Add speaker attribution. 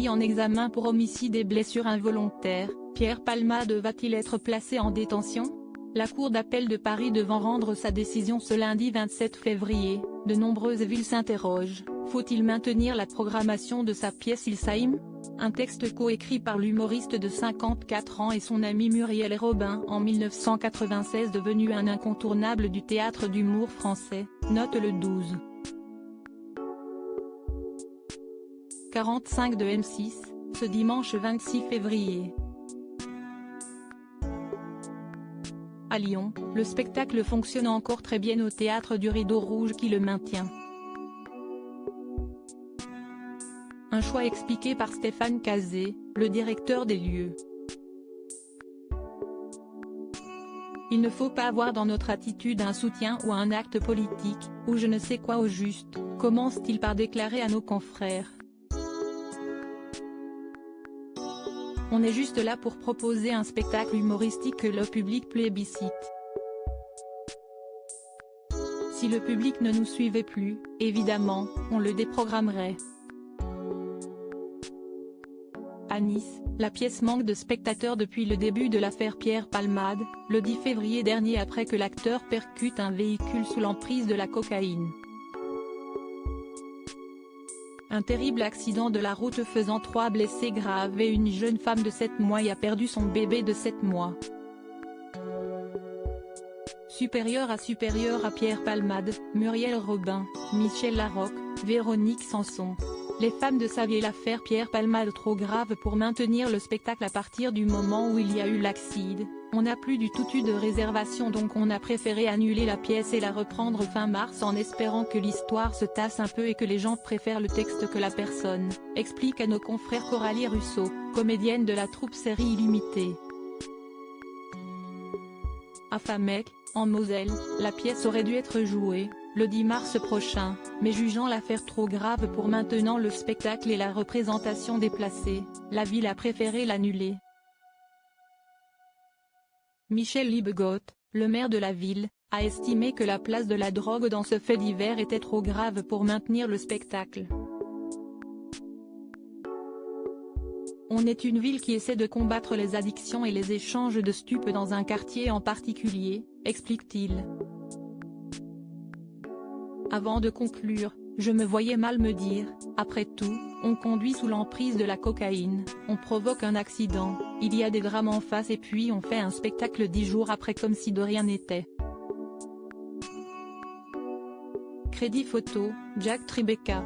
Speaker 1: mis en examen pour homicide et blessure involontaire, Pierre Palmade va-t-il être placé en détention? La Cour d'appel de Paris devant rendre sa décision ce lundi 27 février, de nombreuses villes s'interrogent, faut-il maintenir la programmation de sa pièce Il Saïm? Un texte coécrit par l'humoriste de 54 ans et son ami Muriel Robin en 1996 devenu un incontournable du théâtre d'humour français, note le 12. 45 de M6, ce dimanche 26 février. À Lyon, le spectacle fonctionne encore très bien au théâtre du Rideau Rouge qui le maintient. Un choix expliqué par Stéphane Cazet, le directeur des lieux. Il ne faut pas avoir dans notre attitude un soutien ou un acte politique, ou je ne sais quoi au juste, commence-t-il par déclarer à nos confrères. On est juste là pour proposer un spectacle humoristique que le public plébiscite. Si le public ne nous suivait plus, évidemment, on le déprogrammerait. À Nice, la pièce manque de spectateurs depuis le début de l'affaire Pierre Palmade, le 10 février dernier après que l'acteur percute un véhicule sous l'emprise de la cocaïne. Un terrible accident de la route faisant 3 blessés graves et une jeune femme de 7 mois y a perdu son bébé de 7 mois. Supérieur à Pierre Palmade, Muriel Robin, Michel Larocque, Véronique Sanson. Les femmes de savaient l'affaire Pierre Palmade trop grave pour maintenir le spectacle à partir du moment où il y a eu l'accident. On n'a plus du tout eu de réservation donc on a préféré annuler la pièce et la reprendre fin mars en espérant que l'histoire se tasse un peu et que les gens préfèrent le texte que la personne, explique à nos confrères Coralie Russo, comédienne de la troupe Série Illimitée. À Famec, en Moselle, la pièce aurait dû être jouée, le 10 mars prochain, mais jugeant l'affaire trop grave pour maintenant le spectacle et la représentation déplacée, la ville a préféré l'annuler. Michel Libegotte, le maire de la ville, a estimé que la place de la drogue dans ce fait divers était trop grave pour maintenir le spectacle. On est une ville qui essaie de combattre les addictions et les échanges de stupes dans un quartier en particulier, explique-t-il. Avant de conclure, je me voyais mal me dire, après tout, on conduit sous l'emprise de la cocaïne, on provoque un accident, il y a des drames en face et puis on fait un spectacle 10 jours après comme si de rien n'était. Crédit photo, Jack Tribeca.